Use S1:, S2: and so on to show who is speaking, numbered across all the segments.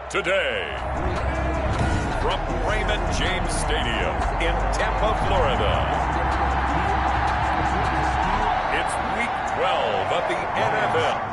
S1: today. From Raymond James Stadium in Tampa, Florida, it's Week 12 of the NFL.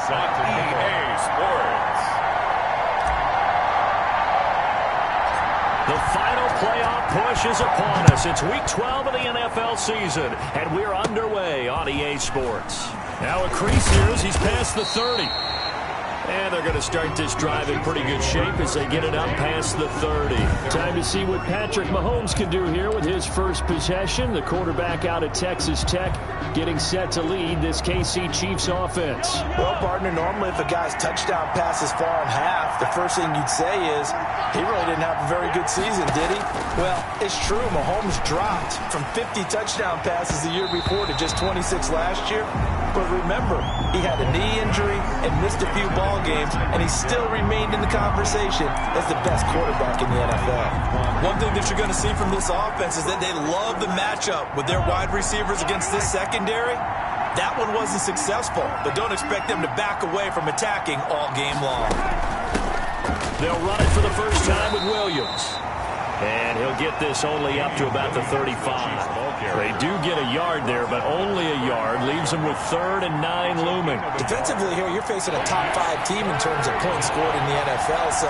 S1: EA Sports.
S2: The final playoff push is upon us. It's Week 12 of the NFL season, and we're underway on EA Sports. Now a crease here as he's past the 30. And they're going to start this drive in pretty good shape as they get it up past the 30. Time to see what Patrick Mahomes can do here with his first possession. The quarterback out at Texas Tech getting set to lead this KC Chiefs offense.
S3: Well, partner, normally if a guy's touchdown passes far in half, the first thing you'd say is he really didn't have a very good season, did he? Well, it's true. Mahomes dropped from 50 touchdown passes the year before to just 26 last year. But remember, he had a knee injury and missed a few ball games, and he still remained in the conversation as the best quarterback in the NFL.
S4: One thing that you're going to see from this offense is that they love the matchup with their wide receivers against this secondary. That one wasn't successful, but don't expect them to back away from attacking all game long.
S2: They'll run it for the first time with Williams. And he'll get this only up to about the 35. They do get a yard there, but only a yard. Leaves them with 3rd and 9 looming.
S3: Defensively here, you're facing a top 5 team in terms of points scored in the NFL. So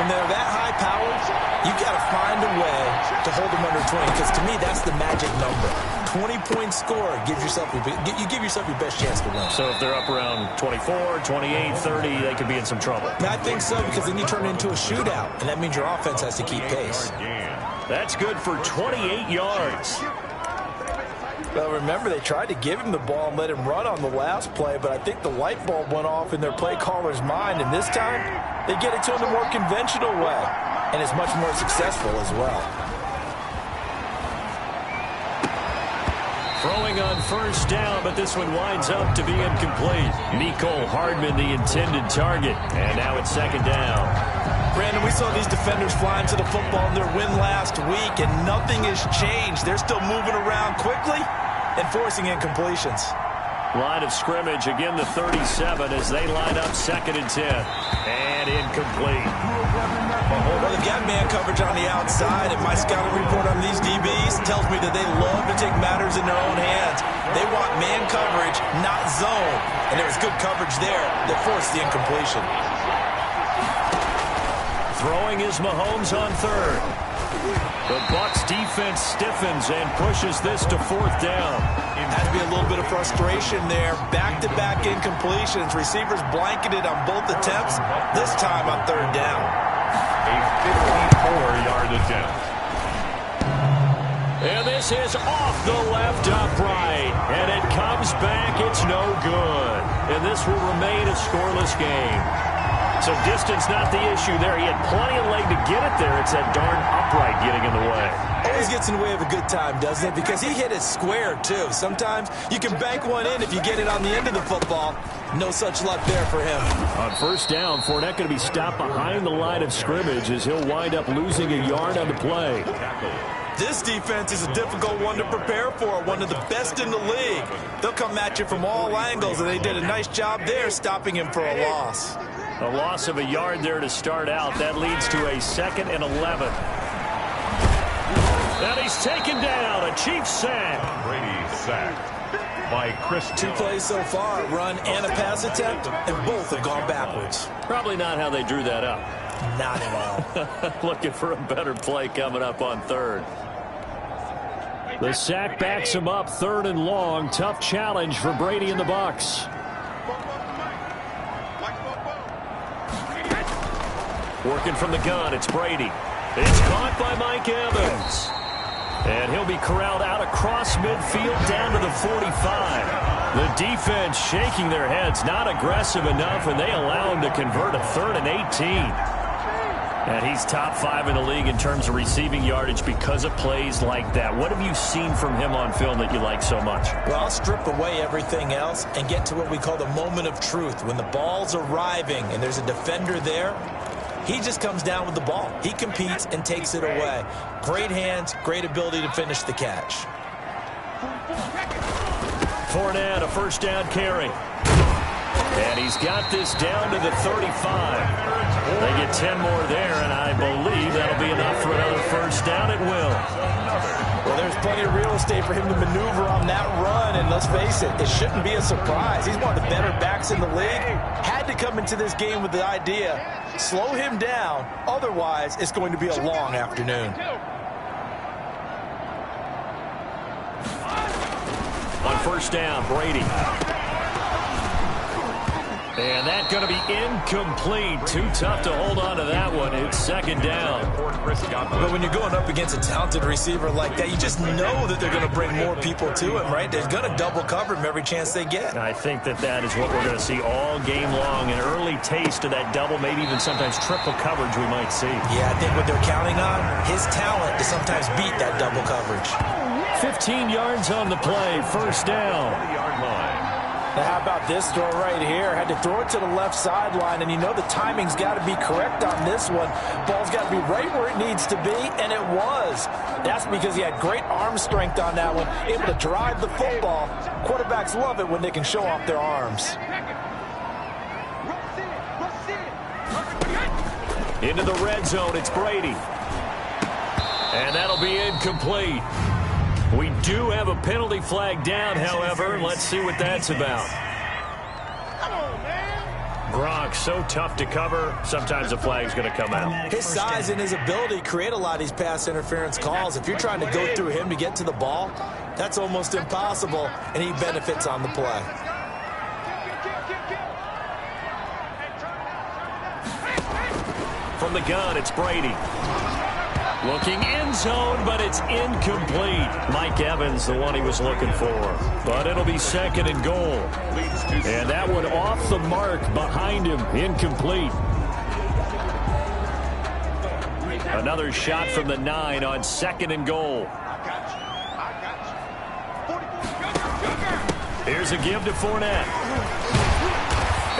S3: when they're that high powered, you got to find a way to hold them under 20. Because to me, that's the magic number. 20-point score gives yourself you give yourself your best chance to win.
S2: So if they're up around 24, 28, 30, they could be in some trouble.
S3: I think so, because then you turn it into a shootout, and that means your offense has to keep pace.
S2: That's good for 28 yards.
S3: Well, remember, they tried to give him the ball and let him run on the last play, but I think the light bulb went off in their play caller's mind, and this time they get it to him the more conventional way, and it's much more successful as well.
S2: Throwing on first down, but this one winds up to be incomplete. Mecole Hardman, the intended target. And now it's 2nd down.
S4: Brandon, we saw these defenders flying to the football in their win last week, and nothing has changed. They're still moving around quickly and forcing incompletions.
S2: Line of scrimmage, again the 37 as they line up 2nd and 10. And incomplete.
S4: Well, they've got man coverage on the outside, and my scouting report on these DBs tells me that they love to take matters in their own hands. They want man coverage, not zone. And there was good coverage there that forced the incompletion.
S2: Throwing is Mahomes on 3rd. The Bucs defense stiffens and pushes this to 4th down.
S3: Had to be a little bit of frustration there. Back-to-back incompletions. Receivers blanketed on both attempts. This time on 3rd down.
S1: A 54-yard attempt.
S2: And this is off the left upright. And it comes back. It's no good. And this will remain a scoreless game. So distance not the issue there. He had plenty of leg to get it there. It's that darn upright getting in the way.
S3: Always gets in the way of a good time, doesn't it? Because he hit it square, too. Sometimes you can bank one in if you get it on the end of the football. No such luck there for him.
S2: On 1st down, Fournette going to be stopped behind the line of scrimmage as he'll wind up losing a yard on the play.
S3: This defense is a difficult one to prepare for, one of the best in the league. They'll come at you from all angles, and they did a nice job there stopping him for a loss.
S2: A loss of a yard there to start out. That leads to a 2nd and 11. And he's taken down. A Chiefs sack.
S1: Brady sacked by Chris.
S3: 2 plays so far, run and a pass attempt, and both have gone backwards.
S2: Probably not how they drew that up.
S3: Not at all.
S2: Looking for a better play coming up on 3rd. The sack backs him up 3rd and long. Tough challenge for Brady and the Bucs. Working from the gun, it's Brady. It's caught by Mike Evans. And he'll be corralled out across midfield down to the 45. The defense shaking their heads, not aggressive enough, and they allow him to convert a 3rd and 18. And he's top 5 in the league in terms of receiving yardage because of plays like that. What have you seen from him on film that you like so much?
S3: Well, I'll strip away everything else and get to what we call the moment of truth. When the ball's arriving and there's a defender there, he just comes down with the ball. He competes and takes it away. Great hands, great ability to finish the catch.
S2: Fournette, a 1st down carry. And he's got this down to the 35. They get 10 more there, and I believe that'll be enough for another 1st down. It will.
S3: Well, there's plenty of real estate for him to maneuver on that run, and let's face it, it shouldn't be a surprise. He's one of the better backs in the league. Had to come into this game with the idea, slow him down, otherwise it's going to be a long afternoon.
S2: On 1st down, Brady. And that's going to be incomplete. Too tough to hold on to that one. It's 2nd down.
S3: But when you're going up against a talented receiver like that, you just know that they're going to bring more people to him, right? They're going to double cover him every chance they get.
S2: I think that is what we're going to see all game long. An early taste of that double, maybe even sometimes triple coverage we might see.
S3: Yeah, I think what they're counting on, his talent to sometimes beat that double coverage.
S2: 15 yards on the play. 1st down.
S3: Now, how about this throw right here? Had to throw it to the left sideline, and you know the timing's got to be correct on this one. Ball's got to be right where it needs to be, and it was. That's because he had great arm strength on that one, able to drive the football. Quarterbacks love it when they can show off their arms.
S2: Into the red zone, it's Brady. And that'll be incomplete. We do have a penalty flag down, however. Let's see what that's about. Gronk, so tough to cover. Sometimes the flag's going to come out.
S3: His size and his ability create a lot of these pass interference calls. If you're trying to go through him to get to the ball, that's almost impossible, and he benefits on the play.
S2: From the gun, it's Brady. Looking end zone, but it's incomplete. Mike Evans, the one he was looking for. But it'll be 2nd and goal. And that one off the mark behind him. Incomplete. Another shot from the 9 on 2nd and goal. Here's a give to Fournette.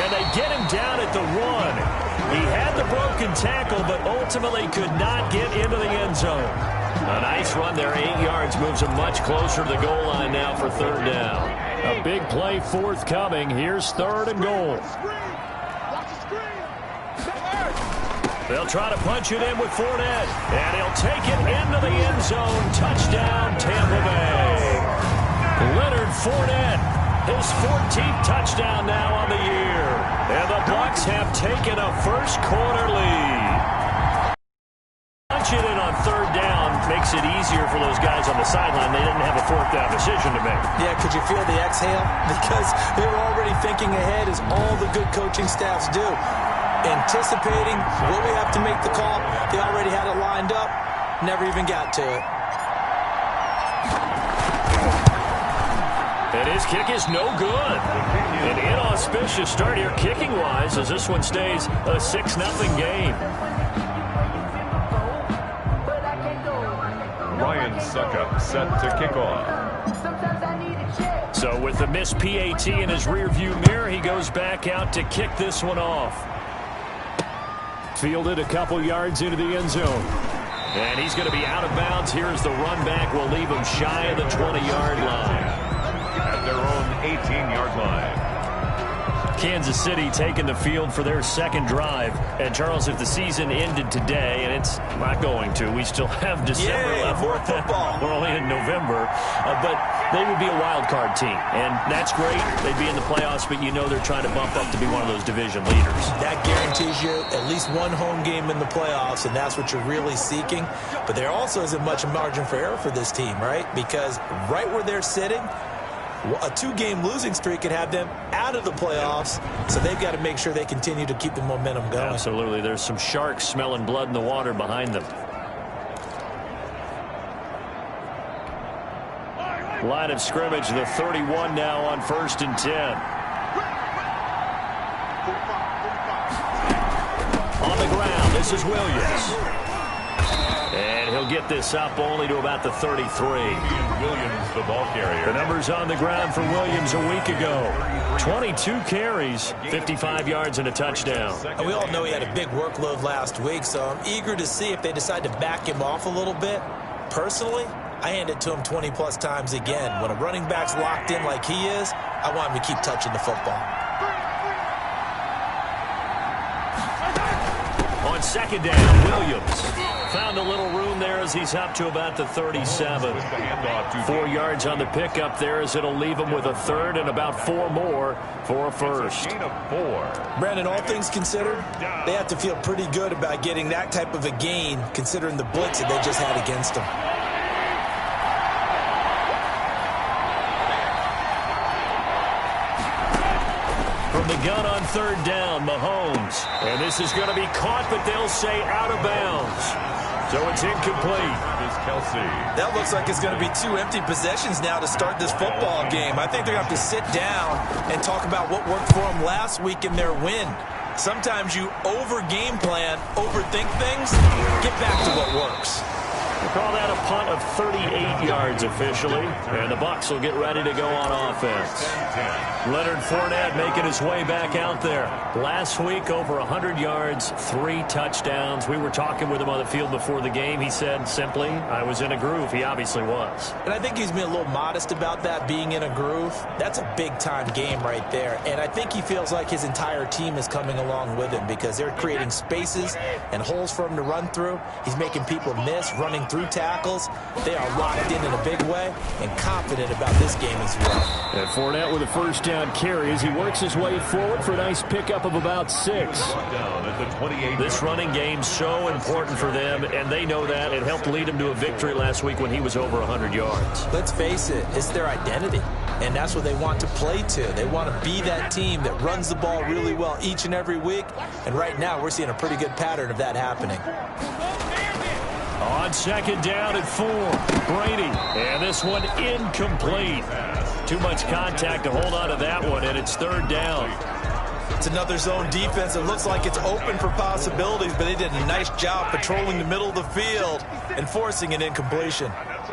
S2: And they get him down at the 1. He had the broken tackle, but ultimately could not get into the end zone. A nice run there, 8 yards, moves him much closer to the goal line now for 3rd down. A big play forthcoming. Here's 3rd and goal. They'll try to punch it in with Fournette, and he'll take it into the end zone. Touchdown, Tampa Bay. Leonard Fournette. His 14th touchdown now on the year. And the Bucs have taken a 1st quarter lead. Punch it in on 3rd down. easier for those guys on the sideline. They didn't have a fourth down decision to make.
S3: Yeah, could you feel the exhale? Because they were already thinking ahead, as all the good coaching staffs do. Anticipating, will we have to make the call? They already had it lined up. Never even got to it.
S2: And his kick is no good. An inauspicious start here kicking-wise as this one stays a 6-0 game.
S1: Ryan Suckup set to kick off.
S2: So with the missed PAT in his rearview mirror, he goes back out to kick this one off. Fielded a couple yards into the end zone. And he's going to be out of bounds. Here's the run back. Will leave him shy of the 20-yard line.
S1: At their own 18-yard line.
S2: Kansas City taking the field for their second drive. And, Charles, if the season ended today, and it's not going to, we still have December left.
S3: More football.
S2: We're only in November. But they would be a wild card team. And that's great. They'd be in the playoffs, but you know they're trying to bump up to be one of those division leaders.
S3: That guarantees you at least one home game in the playoffs, and that's what you're really seeking. But there also isn't much margin for error for this team, right? Because right where they're sitting, a 2-game losing streak could have them out of the playoffs, so they've got to make sure they continue to keep the momentum going.
S2: Absolutely. There's some sharks smelling blood in the water behind them. Line of scrimmage, the 31 now on 1st and 10. On the ground, this is Williams. And he'll get this up only to about the 33.
S1: Williams, the ball carrier.
S2: The numbers on the ground for Williams a week ago. 22 carries, 55 yards and a touchdown.
S3: And we all know he had a big workload last week, so I'm eager to see if they decide to back him off a little bit. Personally, I hand it to him 20-plus times again. When a running back's locked in like he is, I want him to keep touching the football.
S2: On second down, Williams found a little room there as he's up to about the 37. 4 yards on the pickup there as it'll leave him with a third and about 4 more for a first.
S1: Gain of 4.
S3: Brandon, all things considered, they have to feel pretty good about getting that type of a gain considering the blitz that they just had against them.
S2: From the gun on third down, Mahomes. And this is going to be caught, but they'll say out of bounds. So it's incomplete.
S1: Kelsey.
S3: That looks like it's going to be 2 empty possessions now to start this football game. I think they're going to have to sit down and talk about what worked for them last week in their win. Sometimes you over-game plan, overthink things, get back to what works.
S2: We'll call that a punt of 38 yards officially, and the Bucs will get ready to go on offense. Leonard Fournette making his way back out there. Last week, over 100 yards, 3 touchdowns. We were talking with him on the field before the game. He said simply, I was in a groove. He obviously was.
S3: And I think he's been a little modest about that, being in a groove. That's a big-time game right there. And I think he feels like his entire team is coming along with him because they're creating spaces and holes for him to run through. He's making people miss, running through tackles. They are locked in a big way and confident about this game as well.
S2: And Fournette with a first down carry as he works his way forward for a nice pickup of about 6. This running game's so important for them, and they know that. It helped lead him to a victory last week when he was over 100 yards.
S3: Let's face it, it's their identity, and that's what they want to play to. They want to be that team that runs the ball really well each and every week, and right now we're seeing a pretty good pattern of that happening.
S2: On second down at 4, Brady. And this one incomplete. Too much contact to hold on to that one, and it's third down.
S3: It's another zone defense. It looks like it's open for possibilities, but they did a nice job patrolling the middle of the field and forcing an incompletion.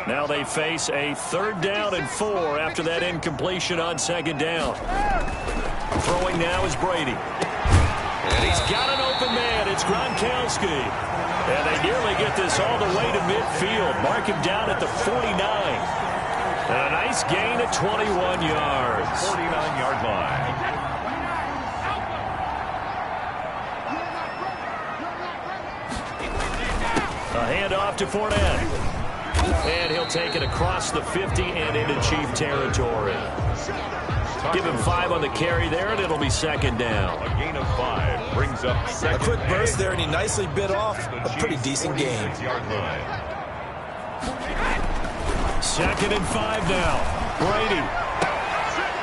S2: Now they face a third down and 4 after that incompletion on second down. Throwing now is Brady. And he's got an open man. It's Gronkowski. And they nearly get this all the way to midfield. Mark him down at the 49. And a nice gain of 21 yards.
S1: 49-yard line.
S2: A handoff to Fournette. And he'll take it across the 50 and into Chief territory. Give him 5 on the carry there, and it'll be second down.
S1: A gain of 5 brings up second.
S3: A quick burst there, and he nicely bit off a pretty decent game.
S2: 2nd and 5 now. Brady.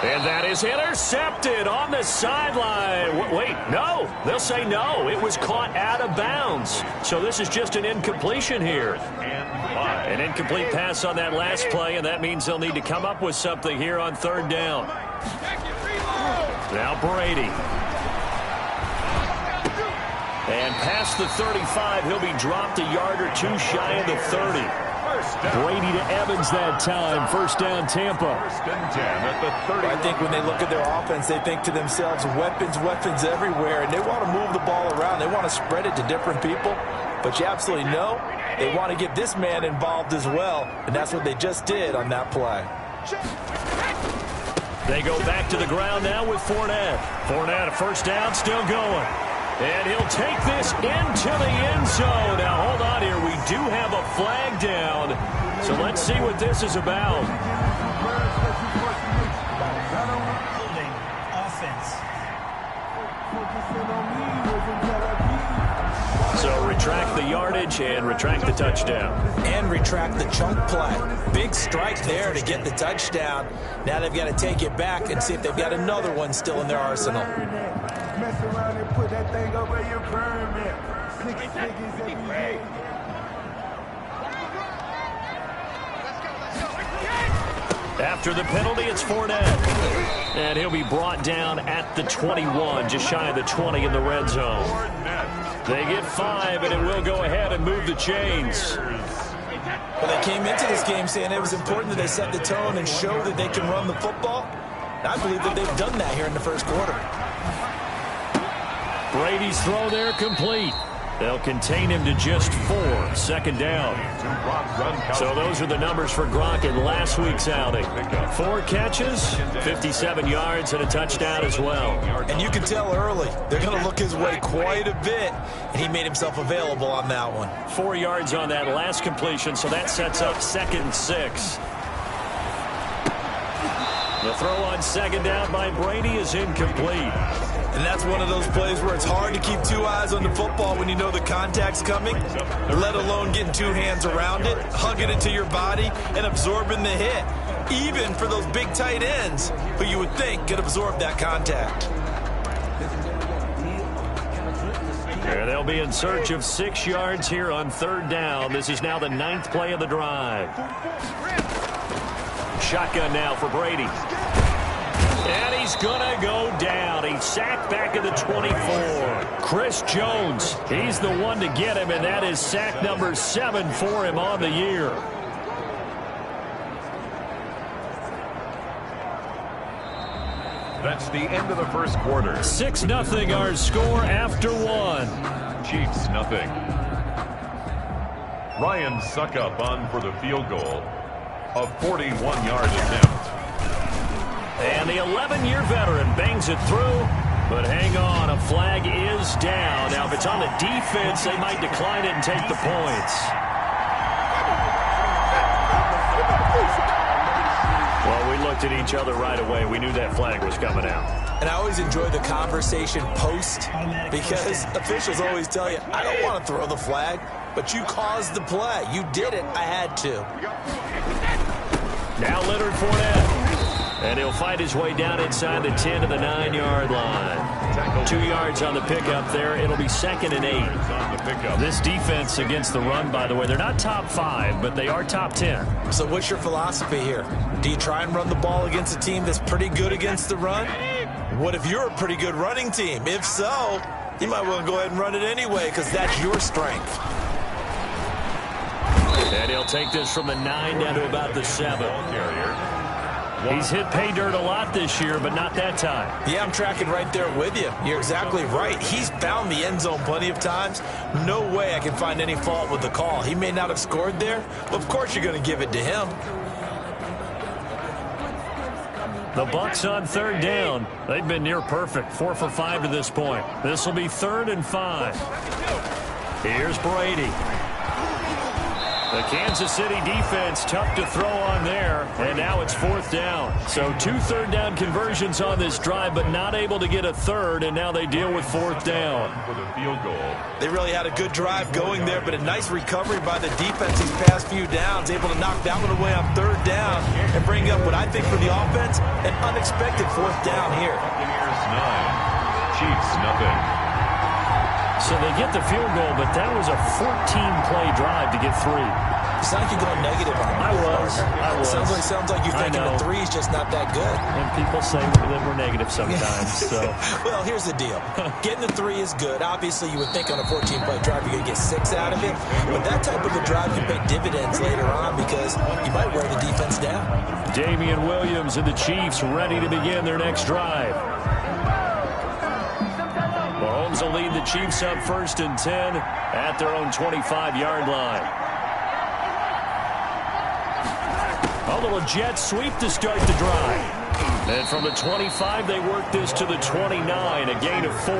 S2: And that is intercepted on the sideline. Wait, no. They'll say no. It was caught out of bounds. So this is just an incompletion here. An incomplete pass on that last play, and that means they'll need to come up with something here on 3rd down. Now Brady. And past the 35, he'll be dropped a yard or two shy of the 30. Brady to Evans that time. 1st down, Tampa.
S1: 1st and 10 at the 30.
S3: I think when they look at their offense, they think to themselves, weapons, weapons everywhere, and they want to move the ball around. They want to spread it to different people. But you absolutely know they want to get this man involved as well, and that's what they just did on that play.
S2: They go back to the ground now with Fournette. Fournette, a 1st down, still going. And he'll take this into the end zone. Now, hold on here. We do have a flag down. So let's see what this is about.
S5: Holding offense.
S2: So retract the yardage and retract the touchdown.
S3: And retract the chunk play. Big strike there to get the touchdown. Now they've got to take it back and see if they've got another one still in their arsenal.
S6: Mess around and put that thing over your permit.
S2: After the penalty, it's Fournette. And he'll be brought down at the 21, just shy of the 20 in the red zone. They get 5, and it will go ahead and move the chains.
S3: Well, they came into this game saying it was important that they set the tone and show that they can run the football. And I believe that they've done that here in the 1st quarter.
S2: Brady's throw there complete. They'll contain him to just 4. 2nd down. So those are the numbers for Gronk in last week's outing. 4 catches, 57 yards, and a touchdown as well.
S3: And you can tell early they're going to look his way quite a bit, and he made himself available on that one.
S2: 4 yards on that last completion, so that sets up 2nd and 6. The throw on 2nd down by Brady is incomplete.
S3: And that's one of those plays where it's hard to keep 2 eyes on the football when you know the contact's coming, let alone getting 2 hands around it, hugging it to your body, and absorbing the hit. Even for those big tight ends who you would think could absorb that contact.
S2: And they'll be in search of 6 yards here on 3rd down. This is now the 9th play of the drive. Shotgun now for Brady. And he's going to go down. He's sacked back at the 24. Chris Jones, he's the one to get him, and that is sack number 7 for him on the year.
S1: That's the end of the 1st quarter.
S2: 6-0 our score after 1.
S1: Chiefs 0. Ryan Suckup on for the field goal. A 41-yard attempt.
S2: And the 11-year veteran bangs it through. But hang on, a flag is down. Now, if it's on the defense, they might decline it and take the points. Well, we looked at each other right away. We knew that flag was coming out.
S3: And I always enjoy the conversation post because officials always tell you, I don't want to throw the flag, but you caused the play. You did it. I had to.
S2: Now Leonard Fournette. And he'll fight his way down inside the 10 to the 9-yard line. 2 yards on the pickup there. It'll be 2nd and 8. This defense against the run, by the way, they're not top 5, but they are top 10.
S3: So what's your philosophy here? Do you try and run the ball against a team that's pretty good against the run? What if you're a pretty good running team? If so, you might want to go ahead and run it anyway because that's your strength.
S2: And he'll take this from the 9 down to about the 7. He's hit pay dirt a lot this year, but not that time.
S3: Yeah, I'm tracking right there with you. You're exactly right. He's found the end zone plenty of times. No way I can find any fault with the call. He may not have scored there, but of course you're going to give it to him.
S2: The Bucs on 3rd down. They've been near perfect. 4 for 5 to this point. This will be 3rd and 5. Here's Brady. The Kansas City defense tough to throw on there, and now it's 4th down. So 2 third-down conversions on this drive, but not able to get a third, and now they deal with 4th down.
S1: For the field goal.
S3: They really had a good drive going there, but a nice recovery by the defense these past few downs, able to knock that one away on 3rd down and bring up what I think for the offense, an unexpected 4th down here.
S1: Buccaneers 9, Chiefs nothing.
S2: So they get the field goal, but that was a 14-play drive to get 3.
S3: It's not like you're going negative on them.
S2: I was.
S3: Sounds like you're thinking the 3 is just not that good.
S2: And people say that we're negative sometimes. So.
S3: Well, here's the deal. Getting the 3 is good. Obviously, you would think on a 14-play drive you're going to get 6 out of it. But that type of a drive can pay dividends later on because you might wear the defense down.
S2: Damian Williams and the Chiefs ready to begin their next drive. Mahomes will lead the Chiefs up 1st and 10 at their own 25-yard line. A little jet sweep to start the drive. And from the 25, they work this to the 29, a gain of 4.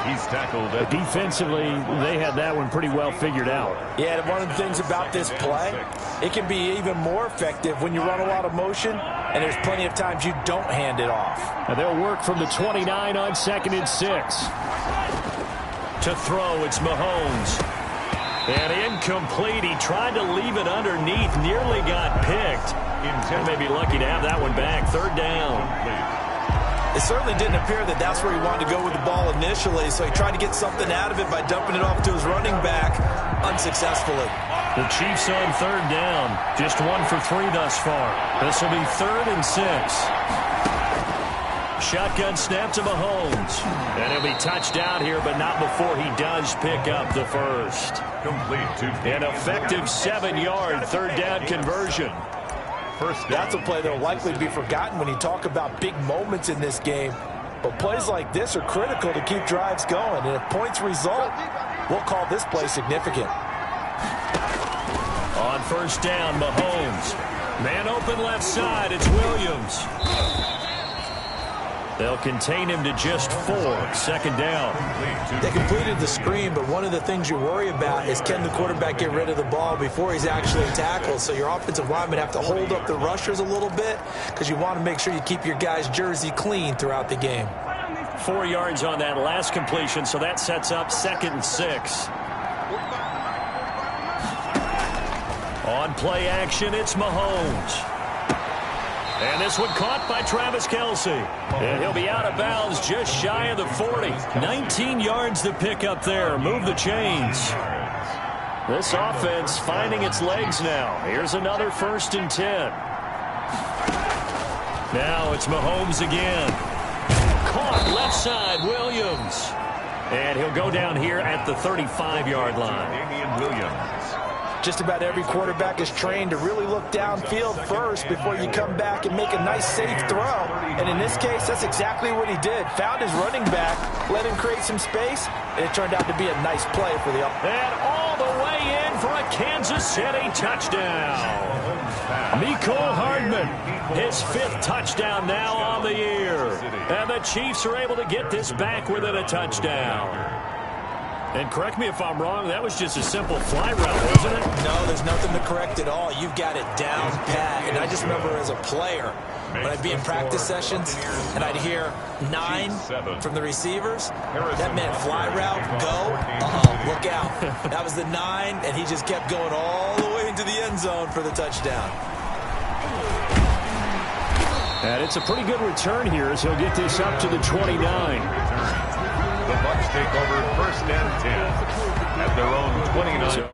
S1: He's tackled.
S2: Defensively, they had that one pretty well figured out.
S3: Yeah, and one of the things about this play, it can be even more effective when you run a lot of motion, and there's plenty of times you don't hand it off.
S2: And they'll work from the 29 on 2nd and 6. To throw, it's Mahomes. And incomplete. He tried to leave it underneath, nearly got picked. And maybe lucky to have that one back. 3rd down.
S3: It certainly didn't appear that that's where he wanted to go with the ball initially, so he tried to get something out of it by dumping it off to his running back unsuccessfully.
S2: The Chiefs on 3rd down. Just 1 for 3 thus far. This will be 3rd and 6. Shotgun snap to Mahomes. And he'll be touched out here, but not before he does pick up the first.
S1: Complete to
S2: An effective 7-yard 3rd down conversion.
S1: First down.
S3: That's a play that will likely be forgotten when you talk about big moments in this game. But plays like this are critical to keep drives going. And if points result, we'll call this play significant.
S2: On 1st down, Mahomes. Man open left side, it's Williams. They'll contain him to just 4. 2nd down.
S3: They completed the screen, but one of the things you worry about is can the quarterback get rid of the ball before he's actually tackled. So your offensive linemen have to hold up the rushers a little bit because you want to make sure you keep your guy's jersey clean throughout the game.
S2: 4 yards on that last completion, so that sets up 2nd and 6. On play action, it's Mahomes. And this one caught by Travis Kelce. And he'll be out of bounds just shy of the 40. 19 yards to pick up there. Move the chains. This offense finding its legs now. Here's another 1st and 10. Now it's Mahomes again. Caught left side, Williams. And he'll go down here at the 35-yard line.
S1: Damian Williams.
S3: Just about every quarterback is trained to really look downfield first before you come back and make a nice, safe throw. And in this case, that's exactly what he did. Found his running back, let him create some space, and it turned out to be a nice play for the offense.
S2: And all the way in for a Kansas City touchdown. Mecole Hardman, his 5th touchdown now on the year. And the Chiefs are able to get this back within a touchdown. And correct me if I'm wrong, that was just a simple fly route, wasn't it?
S3: No, there's nothing to correct at all. You've got it down pat. And I just remember as a player, when I'd be in practice sessions, and I'd hear 9 from the receivers, that meant fly route, go, look out. That was the 9, and he just kept going all the way into the end zone for the touchdown.
S2: And it's a pretty good return here as he'll get this up to the 29.
S1: The Bucs take over 1st and 10 at their own 29.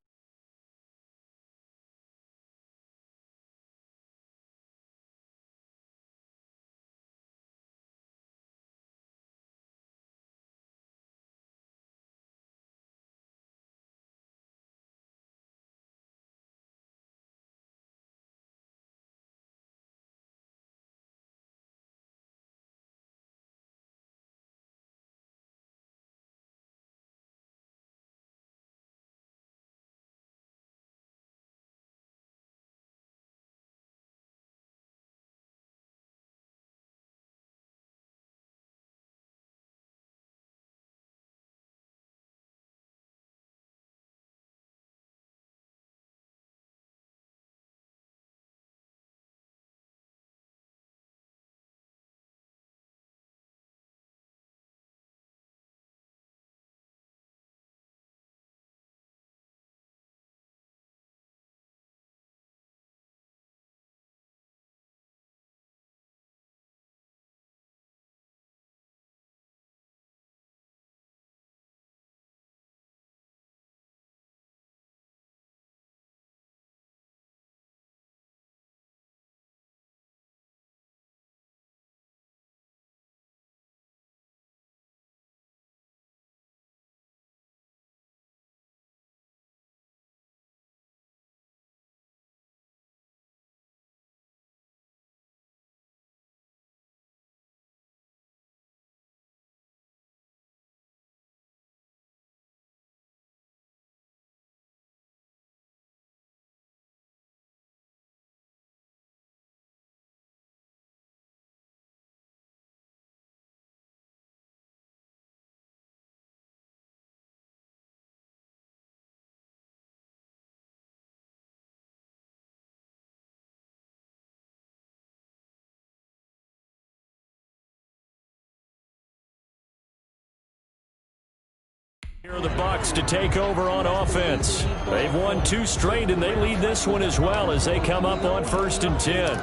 S2: Here are the Bucs to take over on offense. They've won 2 straight, and they lead this one as well as they come up on 1st and 10.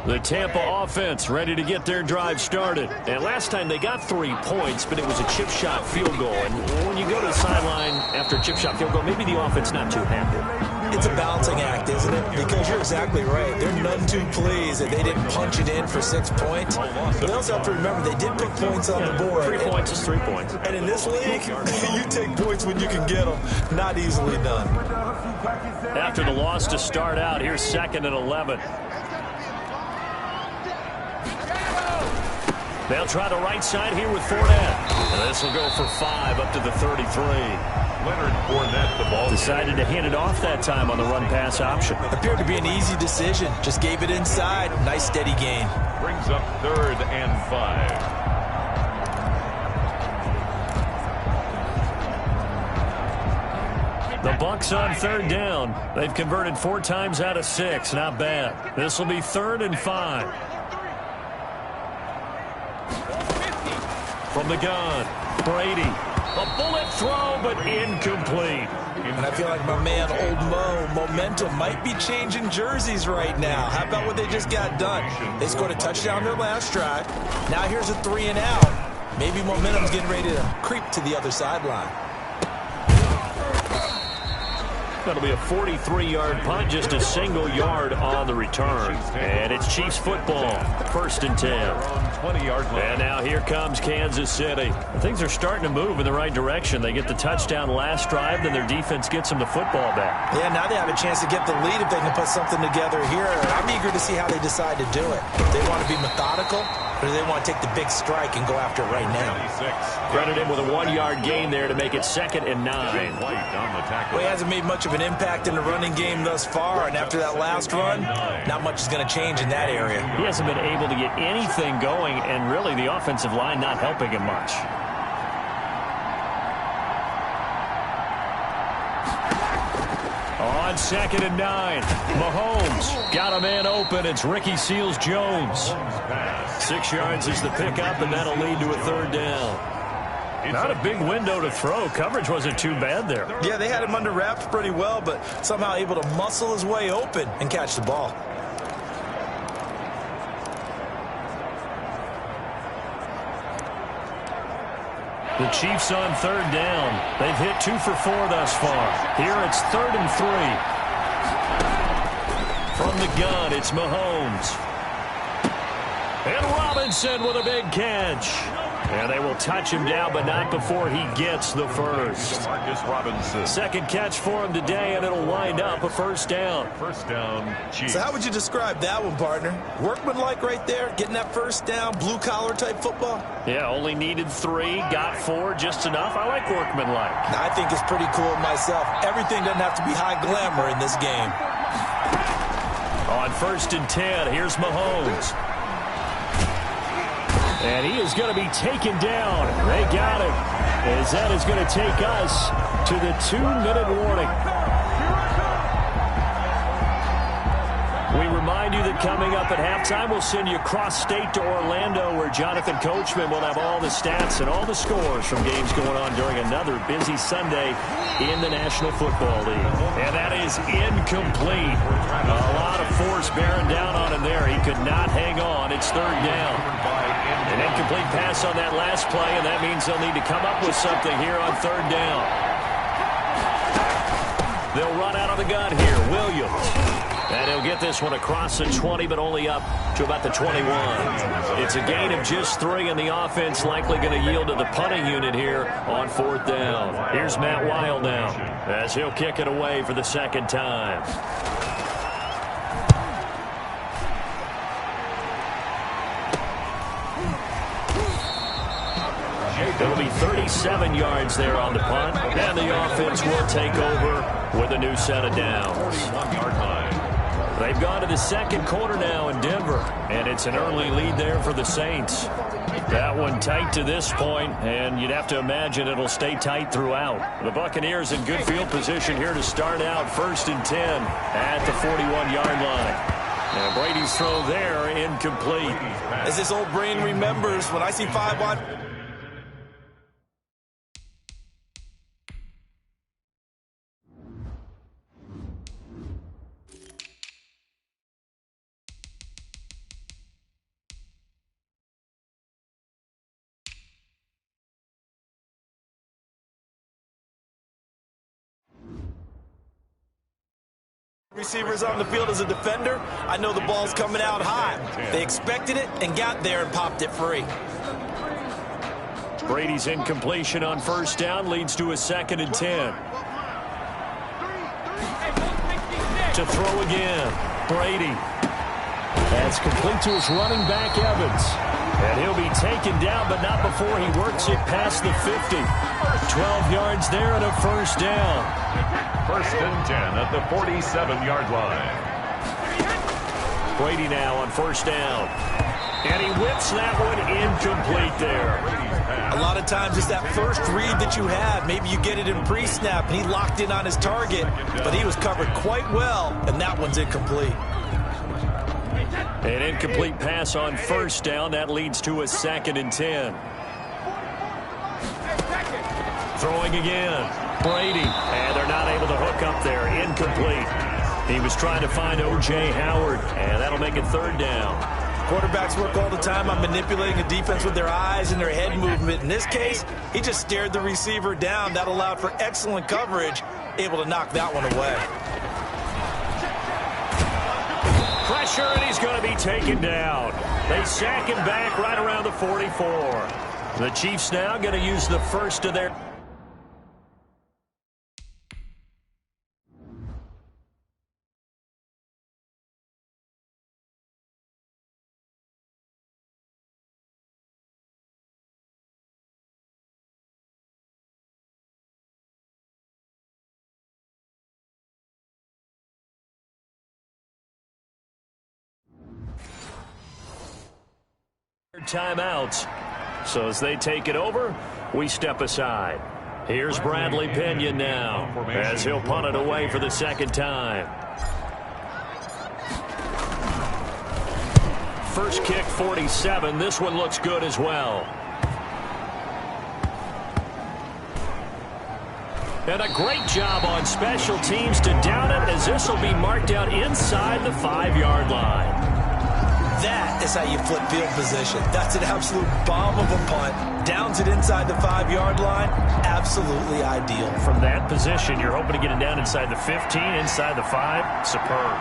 S2: The Tampa offense ready to get their drive started. And last time they got 3 points, but it was a chip shot field goal. And when you go to the sideline after a chip shot field goal, maybe the offense not too happy.
S3: It's a balancing act, isn't it? Because you're exactly right. They're none too pleased that they didn't punch it in for 6 points. But they also have to remember they did put points on the board.
S2: 3 points is 3 points.
S3: And in this league, you take points when you can get them. Not easily done.
S2: After the loss to start out, here's 2nd and 11. They'll try the right side here with Fournette. And this will go for 5 up to the 33.
S1: Leonard Fournette, the ball.
S2: Decided to hand it off that time on the run-pass option.
S3: Appeared to be an easy decision. Just gave it inside. Nice steady gain.
S1: Brings up 3rd and 5.
S2: The Bucs on 3rd down. They've converted 4 times out of 6. Not bad. This will be 3rd and 5. From the gun, Brady. A bullet throw, but incomplete.
S3: And I feel like my man, Old Mo, momentum might be changing jerseys right now. How about what they just got done? They scored a touchdown their last drive. Now here's a 3 and out. Maybe momentum's getting ready to creep to the other sideline.
S2: That'll be a 43-yard punt, just a single yard on the return. And it's Chiefs football, 1st and 10.
S1: 20-yard line.
S2: And now here comes Kansas City. Things are starting to move in the right direction. They get the touchdown last drive, then their defense gets them the football back.
S3: Yeah, now they have a chance to get the lead if they can put something together here. I'm eager to see how they decide to do it. If they want to be methodical, or do they want to take the big strike and go after it right now?
S2: Credit him with a 1-yard gain there to make it 2nd and 9.
S3: Well, he hasn't made much of an impact in the running game thus far, and after that last run, not much is going to change in that area.
S2: He hasn't been able to get anything going, and really the offensive line not helping him much. On 2nd and 9, Mahomes got a man open. It's Ricky Seals-Jones. 6 yards is the pickup, and that'll lead to a 3rd down. Not a big window to throw. Coverage wasn't too bad there.
S3: Yeah, they had him under wraps pretty well, but somehow able to muscle his way open and catch the ball.
S2: The Chiefs on 3rd down. They've hit 2 for 4 thus far. Here it's 3rd and 3. From the gun, it's Mahomes. And Robinson with a big catch. And they will touch him down, but not before he gets the first.
S1: Marcus Robinson.
S2: 2nd catch for him today, and it'll wind up a 1st down.
S1: 1st down, Chiefs.
S3: So how would you describe that one, partner? Workmanlike right there, getting that 1st down, blue-collar type football?
S2: Yeah, only needed 3, got 4, just enough. I like workmanlike.
S3: I think it's pretty cool myself. Everything doesn't have to be high glamour in this game.
S2: On 1st and 10, here's Mahomes. And he is going to be taken down. They got him. As that is going to take us to the 2-minute warning. We remind you that coming up at halftime, we'll send you cross-state to Orlando, where Jonathan Coachman will have all the stats and all the scores from games going on during another busy Sunday in the National Football League. And that is incomplete. A lot of force bearing down on him there. He could not hang on. It's 3rd down. An incomplete pass on that last play, and that means they'll need to come up with something here on 3rd down. They'll run out of the gun here. Williams. And he'll get this one across the 20, but only up to about the 21. It's a gain of just 3, and the offense likely going to yield to the punting unit here on 4th down. Here's Matt Weil now, as he'll kick it away for the 2nd time. It'll be 37 yards there on the punt, and the offense will take over with a new set of downs.
S1: 41-yard line.
S2: They've gone to the 2nd quarter now in Denver, and it's an early lead there for the Saints. That one tight to this point, and you'd have to imagine it'll stay tight throughout. The Buccaneers in good field position here to start out 1st and 10 at the 41-yard line. And Brady's throw there, incomplete.
S4: As this old brain remembers, when I see 5 wide... receivers on the field as a defender, I know the ball's coming out hot. They expected it and got there and popped it free.
S2: Brady's incompletion on first down leads to a 2nd and 10. To throw again, Brady. That's complete to his running back, Evans. And he'll be taken down, but not before he works it past the 50. 12 yards there and a first down.
S1: 1st and 10 at the 47-yard line.
S2: Brady now on first down. And he whips that one incomplete there.
S4: A lot of times it's that first read that you have. Maybe you get it in pre-snap, and he locked in on his target, but he was covered quite well, and that one's incomplete.
S2: An incomplete pass on first down. That leads to a 2nd and 10. Throwing again. Brady. And they're not able to hook up there. Incomplete. He was trying to find O.J. Howard, and that'll make it 3rd down.
S4: Quarterbacks work all the time on manipulating a defense with their eyes and their head movement. In this case, he just stared the receiver down. That allowed for excellent coverage, able to knock that one away.
S2: Pressure, and he's going to be taken down. They sack him back right around the 44. The Chiefs now going to use the first of their... timeouts. So as they take it over, we step aside. Here's Bradley Pinion now as he'll punt it away for the 2nd time. First kick 47. This one looks good as well. And a great job on special teams to down it, as this will be marked out inside the 5-yard line.
S4: That is how you flip field position. That's an absolute bomb of a punt. Downs it inside the 5-yard line. Absolutely ideal.
S2: From that position, you're hoping to get it down inside the 15, inside the 5. Superb.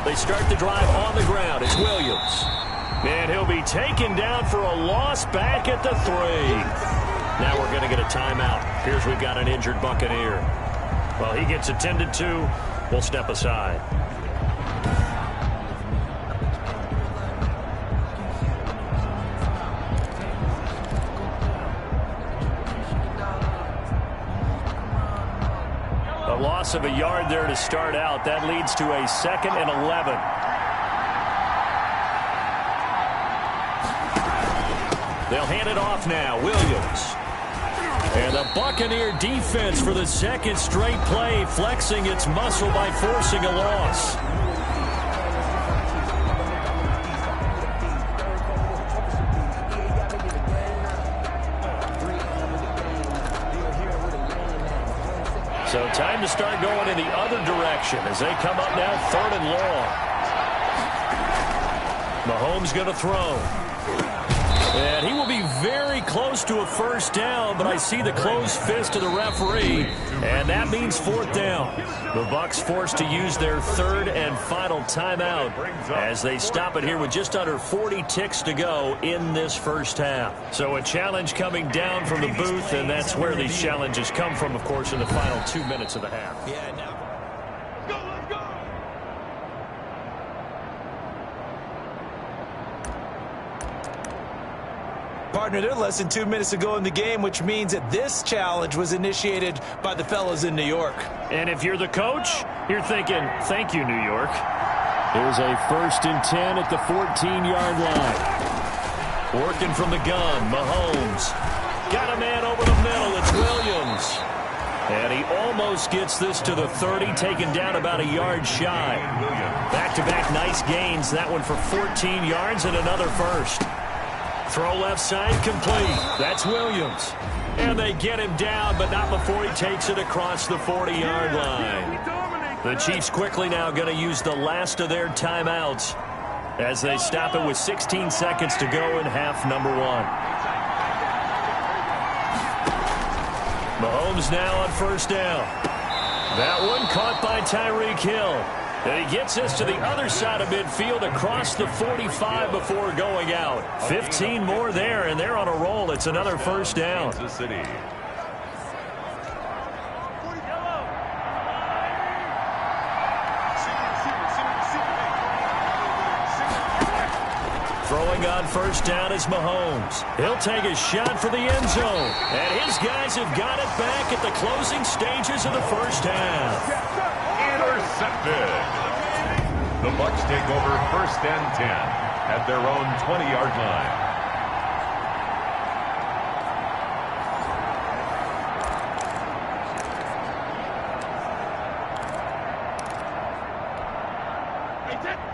S2: They start the drive on the ground. It's Williams. And he'll be taken down for a loss back at the 3. Now we're going to get a timeout. Here's we've got an injured Buccaneer. Well, he gets attended to. We'll step aside. A loss of a yard there to start out. That leads to a 2nd and 11. They'll hand it off now. Williams. And the Buccaneer defense for the 2nd straight play, flexing its muscle by forcing a loss. So time to start going in the other direction as they come up now 3rd and long. Mahomes going to throw. And he will be very close to a first down, but I see the closed fist of the referee, and that means 4th down. The Bucs forced to use their 3rd and final timeout as they stop it here with just under 40 ticks to go in this first half. So a challenge coming down from the booth, and that's where these challenges come from, of course, in the final 2 minutes of the half.
S4: Yeah, now. Partner, they're less than 2 minutes to go in the game, which means that this challenge was initiated by the fellas in New York.
S2: And if you're the coach, you're thinking, thank you, New York. Here's a 1st and 10 at the 14-yard line. Working from the gun, Mahomes. Got a man over the middle. It's Williams. And he almost gets this to the 30, taken down about a yard shy. Back-to-back nice gains. That one for 14 yards and another first. Throw left side complete. That's Williams. And they get him down, but not before he takes it across the 40-yard line. The Chiefs quickly now going to use the last of their timeouts as they stop it with 16 seconds to go in half number 1. Mahomes now on first down. That one caught by Tyreek Hill. And he gets us to the other side of midfield across the 45 before going out. 15 more there, and they're on a roll. It's another first down. Throwing on first down is Mahomes. He'll take a shot for the end zone. And his guys have got it back at the closing stages of the first half.
S1: Intercepted. The Bucs take over first and 10 at their own 20-yard line.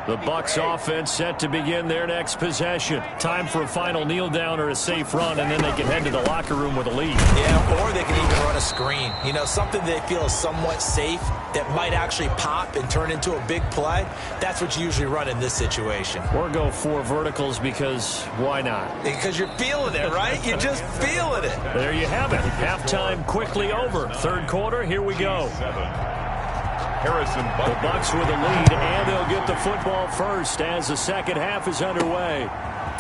S2: The Bucs offense set to begin their next possession. Time for a final kneel down or a safe run, and then they can head to the locker room with a lead.
S3: Yeah, or they can even run a screen. You know, something they feel is somewhat safe that might actually pop and turn into a big play. That's what you usually run in this situation.
S2: Or go 4 verticals because why not?
S3: Because you're feeling it, right? You're just feeling it.
S2: There you have it. Halftime quickly over. Third quarter, here we go. The Bucs with a lead, and they'll get the football first as the second half is underway.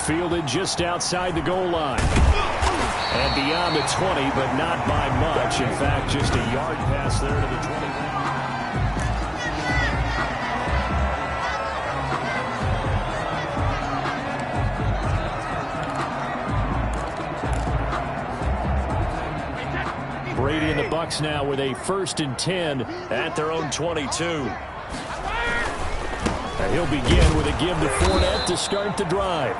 S2: Fielded just outside the goal line. And beyond the 20, but not by much. In fact, just a yard pass there to the 20. Brady and the Bucs now with a 1st and 10 at their own 22. And he'll begin with a give to Fournette to start the drive.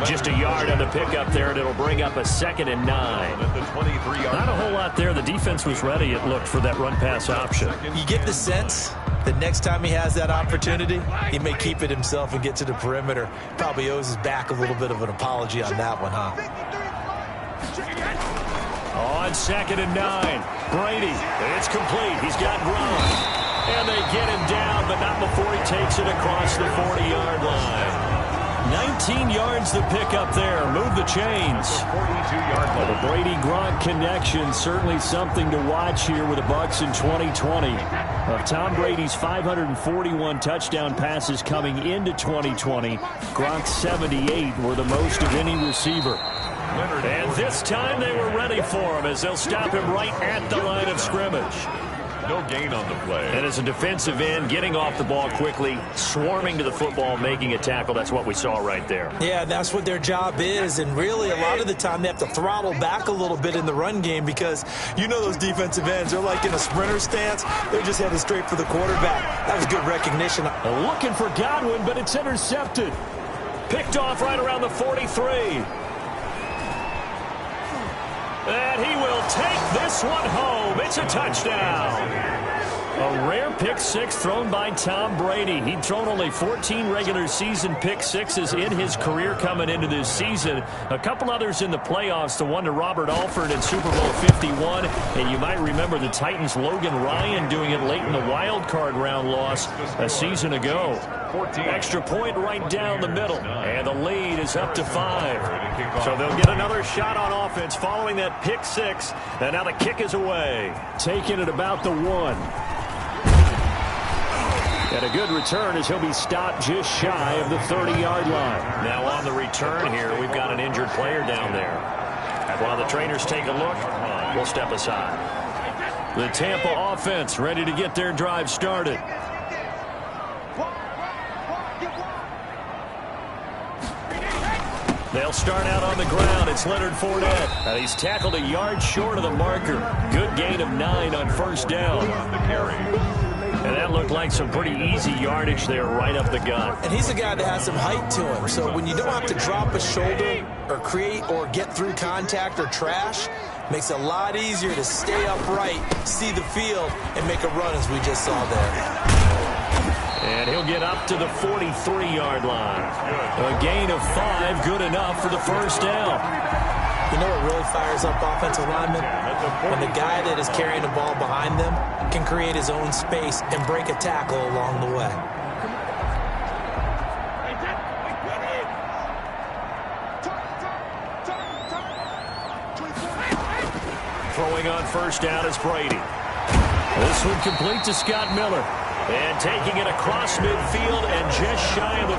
S2: Just a yard on the pickup there, and it'll bring up a 2nd and 9. Not a whole lot there. The defense was ready, it looked, for that run-pass option.
S3: You get the sense that next time he has that opportunity, he may keep it himself and get to the perimeter. Probably owes his back a little bit of an apology on that one, huh?
S2: On 2nd and 9, Brady. It's complete. He's got Gronk. And they get him down, but not before he takes it across the 40-yard line. 19 yards to pick up there. Move the chains. Well, the Brady-Gronk connection, certainly something to watch here with the Bucs in 2020. Of Tom Brady's 541 touchdown passes coming into 2020, Gronk's 78 were the most of any receiver. And this time they were ready for him as they'll stop him right at the line of scrimmage.
S1: No gain on the play.
S2: And as a defensive end, getting off the ball quickly, swarming to the football, making a tackle, that's what we saw right there.
S3: Yeah, that's what their job is. And really, a lot of the time, they have to throttle back a little bit in the run game because you know those defensive ends, they're like in a sprinter stance. They're just headed straight for the quarterback. That was good recognition.
S2: Looking for Godwin, but it's intercepted. Picked off right around the 43. And he will take this one home. It's a touchdown. A rare pick six thrown by Tom Brady. He'd thrown only 14 regular season pick sixes in his career coming into this season. A couple others in the playoffs, the one to Robert Alford in Super Bowl 51. And you might remember the Titans' Logan Ryan doing it late in the wild card round loss a season ago. Extra point right down the middle. And the lead is up to 5. So they'll get another shot on offense following that pick six. And now the kick is away. Taking it about the 1. And a good return as he'll be stopped just shy of the 30-yard line. Now on the return here, we've got an injured player down there. While the trainers take a look, we'll step aside. The Tampa offense ready to get their drive started. They'll start out on the ground. It's Leonard Fournette. And he's tackled a yard short of the marker. Good gain of 9 on first down. And that looked like some pretty easy yardage there right up the gut.
S3: And he's a guy that has some height to him. So when you don't have to drop a shoulder or create or get through contact or trash, Makes it a lot easier to stay upright, see the field, and make a run as we just saw there.
S2: And he'll get up to the 43-yard line. A gain of 5, good enough for the first down.
S3: You know what really fires up offensive linemen? When the guy that is carrying the ball behind them can create his own space and break a tackle along the way.
S2: Throwing on first down is Brady. This one complete to Scott Miller. And taking it across midfield and just shy of the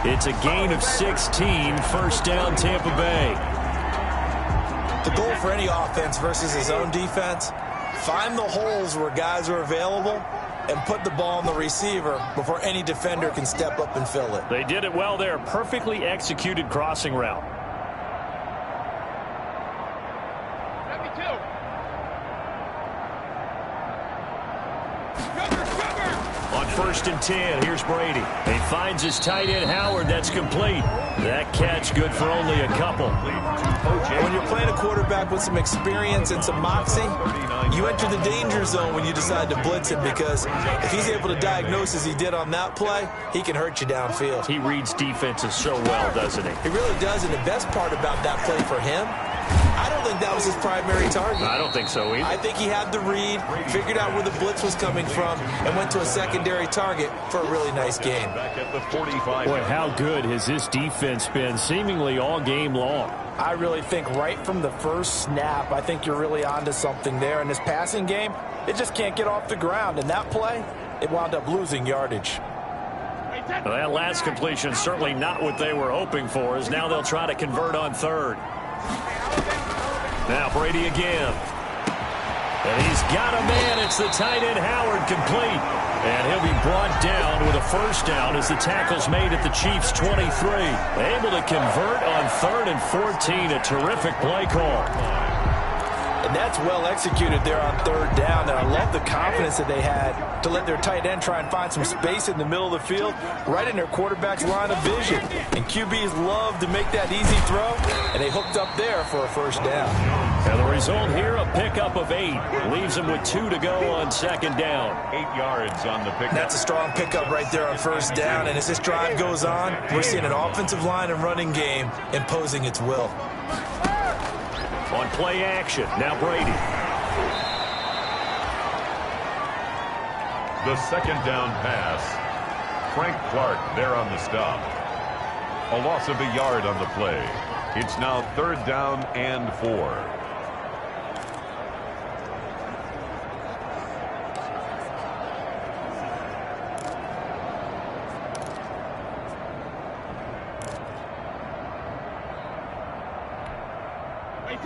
S2: 40. It's a gain of 16, first down Tampa Bay.
S3: The goal for any offense versus his own defense, find the holes where guys are available and put the ball on the receiver before any defender can step up and fill it.
S2: They did it well there. Perfectly executed crossing route. On 1st and 10, here's Brady. He finds his tight end Howard. That's complete. That catch good for only a couple.
S3: When you're playing a quarterback with some experience and some moxie, you enter the danger zone when you decide to blitz him, because if he's able to diagnose as he did on that play, he can hurt you downfield.
S2: He reads defenses so well, doesn't he?
S3: He really does, and the best part about that play for him, I don't think that was his primary target.
S2: I don't think so either.
S3: I think he had the read, figured out where the blitz was coming from, and went to a secondary target for a really nice game.
S1: Back at the 45.
S2: Boy, how good has this defense been seemingly all game long?
S3: I really think right from the first snap, I think you're really onto something there. In this passing game, it just can't get off the ground. And that play, it wound up losing yardage.
S2: Well, that last completion certainly not what they were hoping for, as now they'll try to convert on 3rd. Now Brady again. And he's got a man. It's the tight end Howard, complete. And he'll be brought down with a first down as the tackle's made at the Chiefs' 23. Able to convert on 3rd and 14. A terrific play call.
S3: And that's well executed there on 3rd down. And I love the confidence that they had to let their tight end try and find some space in the middle of the field, right in their quarterback's line of vision. And QBs love to make that easy throw, and they hooked up there for a first down.
S2: And the result here, a pickup of 8. Leaves them with 2 to go on 2nd down.
S1: 8 yards on the pickup.
S3: That's a strong pickup right there on 1st down. And as this drive goes on, we're seeing an offensive line and running game imposing its will.
S2: On play action, now Brady.
S1: The 2nd down pass. Frank Clark there on the stop. A loss of a yard on the play. It's now 3rd down and 4.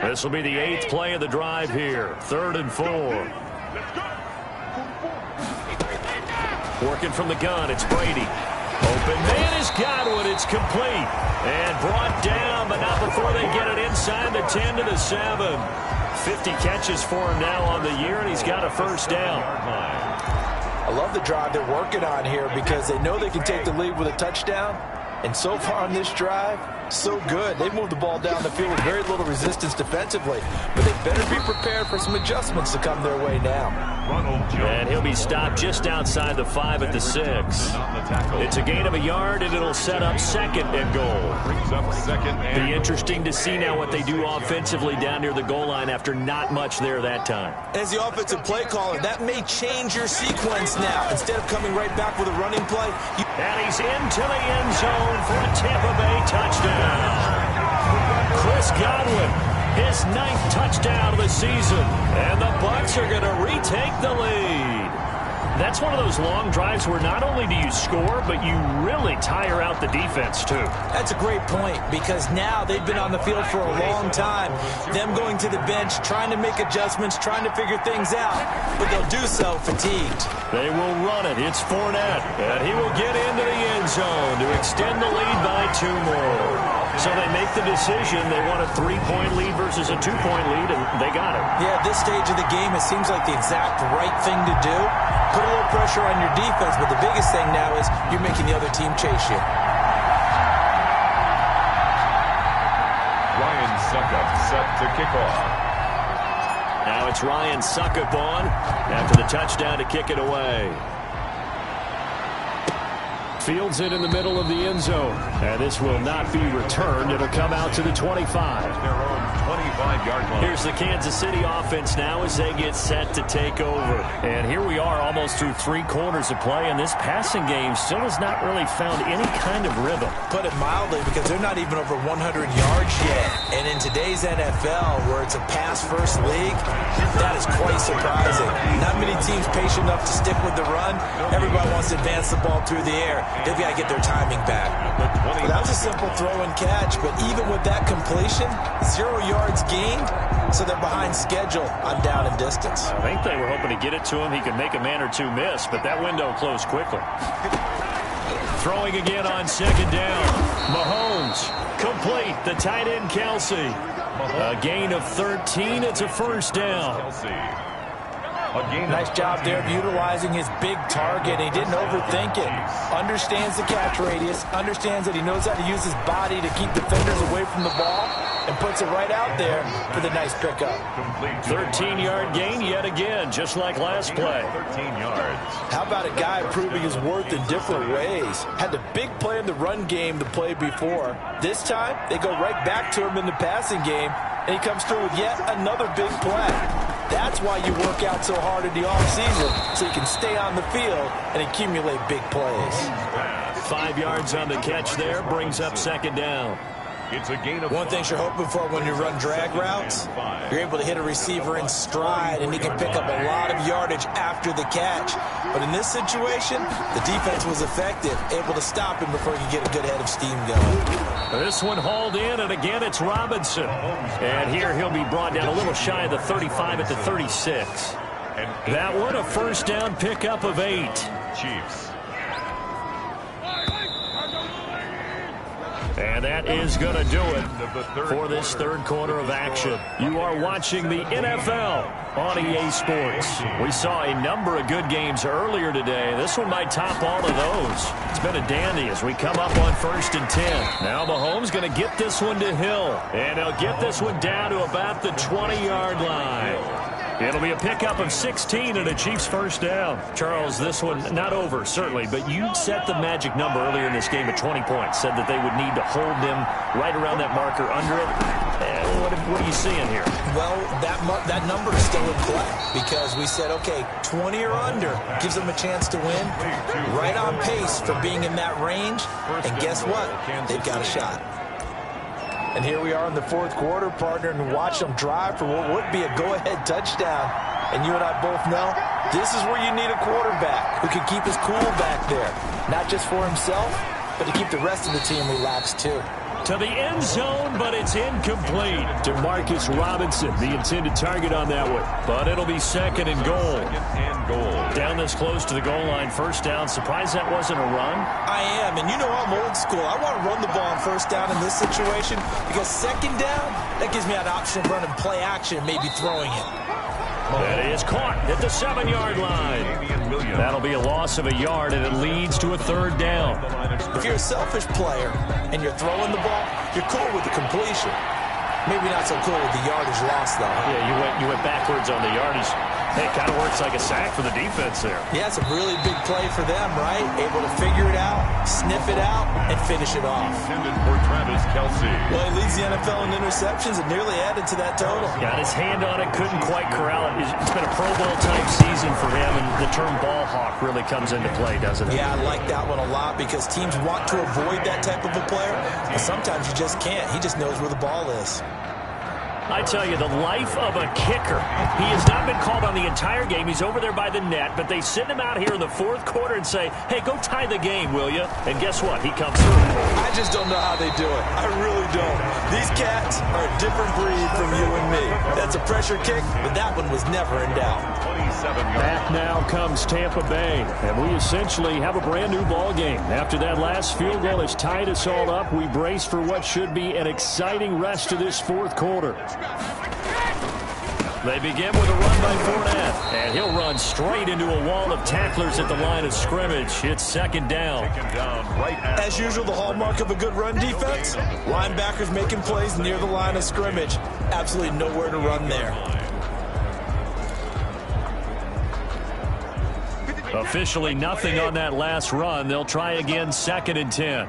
S2: This will be the 8th play of the drive here. 3rd and 4. Working from the gun, it's Brady. Open man is Godwin. It's complete. And brought down, but not before they get it inside the 10 to the 7. 50 catches for him now on the year, and he's got a first down.
S3: I love the drive they're working on here because they know they can take the lead with a touchdown. And so far on this drive, so good. They've moved the ball down the field with very little resistance defensively. But they better be prepared for some adjustments to come their way now.
S2: And he'll be stopped just outside the 5 at the 6. It's a gain of a yard, and it'll set up 2nd and goal. Be interesting to see now what they do offensively down near the goal line after not much there that time.
S3: As the offensive play caller, that may change your sequence now. Instead of coming right back with a running play,
S2: and he's into the end zone for a Tampa Bay touchdown. Chris Godwin, his 9th touchdown of the season. And the Bucs are going to retake the lead. That's one of those long drives where not only do you score, but you really tire out the defense, too.
S3: That's a great point, because now they've been on the field for a long time. Them going to the bench, trying to make adjustments, trying to figure things out, but they'll do so fatigued.
S2: They will run it. It's Fournette, and he will get into the end zone to extend the lead by 2 more. So they make the decision. They want a 3-point lead versus a 2-point lead, and they got it.
S3: Yeah, at this stage of the game, it seems like the exact right thing to do. Put a little pressure on your defense, but the biggest thing now is you're making the other team chase you.
S1: Ryan Suckup set to kick off.
S2: Now it's Ryan Suckup on after the touchdown to kick it away. Fields it in the middle of the end zone. And this will not be returned. It'll come out to the 25.
S1: Their own 25-yard line.
S2: Here's the Kansas City offense now as they get set to take over. And here we are almost through 3 quarters of play, and this passing game still has not really found any kind of rhythm.
S3: Put it mildly, because they're not even over 100 yards yet. And in today's NFL, where it's a pass-first league, that is quite surprising. Not many teams patient enough to stick with the run. Everybody wants to advance the ball through the air. They've got to get their timing back. Well, that was a simple throw and catch, but even with that completion, 0 yards gained, so they're behind schedule on down and distance.
S2: I think they were hoping to get it to him. He could make a man or two miss, but that window closed quickly. Throwing again on second down. Mahomes, complete. The tight end, Kelsey. A gain of 13. It's a first down.
S3: Nice job there of utilizing his big target. He didn't overthink it. Understands the catch radius. Understands that he knows how to use his body to keep defenders away from the ball. And puts it right out there for the nice pickup.
S2: 13-yard gain yet again, just like last play.
S1: 13 yards.
S3: How about a guy proving his worth in different ways? Had the big play in the run game to play before. This time, they go right back to him in the passing game, and he comes through with yet another big play. That's why you work out so hard in the offseason, so you can stay on the field and accumulate big plays.
S2: 5 yards on the catch there, brings up second down.
S1: It's a gain of
S3: One thing you're hoping for when you run drag routes, you're able to hit a receiver in stride, and he can pick up a lot of yardage after the catch. But in this situation, the defense was effective, able to stop him before he could get a good head of steam going.
S2: This one hauled in, and again it's Robinson. And here he'll be brought down a little shy of the 35 at the 36. That one, a first down pickup of 8.
S1: Chiefs.
S2: And that is going to do it for this third quarter of action. You are watching the NFL on EA Sports. We saw a number of good games earlier today. This one might top all of those. It's been a dandy as we come up on 1st and 10. Now Mahomes going to get this one to Hill. And he'll get this one down to about the 20-yard line. It'll be a pickup of 16 and a Chiefs first down. Charles, this one not over, certainly, but you set the magic number earlier in this game at 20 points. Said that they would need to hold them right around that marker under it. What are you seeing here?
S3: Well, that number is still in play because we said, okay, 20 or under gives them a chance to win. Right on pace for being in that range. And guess what? They've got a shot. And here we are in the 4th quarter, partner, and watch them drive for what would be a go-ahead touchdown. And you and I both know this is where you need a quarterback who can keep his cool back there. Not just for himself, but to keep the rest of the team relaxed too.
S2: To the end zone, but it's incomplete. To Marcus Robinson, the intended target on that one. But it'll be second and goal. Down this close to the goal line, first down. Surprised that wasn't a run?
S3: I am, and you know I'm old school. I want to run the ball on first down in this situation because second down, that gives me an option of running play action, maybe throwing it.
S2: That is caught at the 7-yard line. That'll be a loss of a yard, and it leads to a third down.
S3: If you're a selfish player and you're throwing the ball, you're cool with the completion. Maybe not so cool with the yardage loss, though.
S2: Yeah, you went backwards on the yardage. Hey, it kind of works like a sack for the defense there.
S3: Yeah, it's a really big play for them, right? Able to figure it out, sniff it out, and finish it off.
S1: Intended for Travis Kelce.
S3: Well, he leads the NFL in interceptions and nearly added to that total.
S2: Got his hand on it, couldn't quite corral it. It's been a Pro Bowl-type season for him, and the term ball hawk really comes into play, doesn't it?
S3: Yeah, I like that one a lot because teams want to avoid that type of a player, but sometimes you just can't. He just knows where the ball is.
S2: I tell you, the life of a kicker. He has not been called on the entire game. He's over there by the net, but they send him out here in the 4th quarter and say, hey, go tie the game, will you? And guess what? He comes through.
S3: I just don't know how they do it. I really don't. These cats are a different breed from you and me. That's a pressure kick, but that one was never in doubt.
S2: Back now comes Tampa Bay, and we essentially have a brand-new ball game. After that last field goal has tied us all up, we brace for what should be an exciting rest of this 4th quarter. They begin with a run by Fournette, and he'll run straight into a wall of tacklers at the line of scrimmage. It's second down.
S3: As usual, the hallmark of a good run defense, linebackers making plays near the line of scrimmage. Absolutely nowhere to run there.
S2: Officially nothing on that last run. They'll try again, 2nd and 10.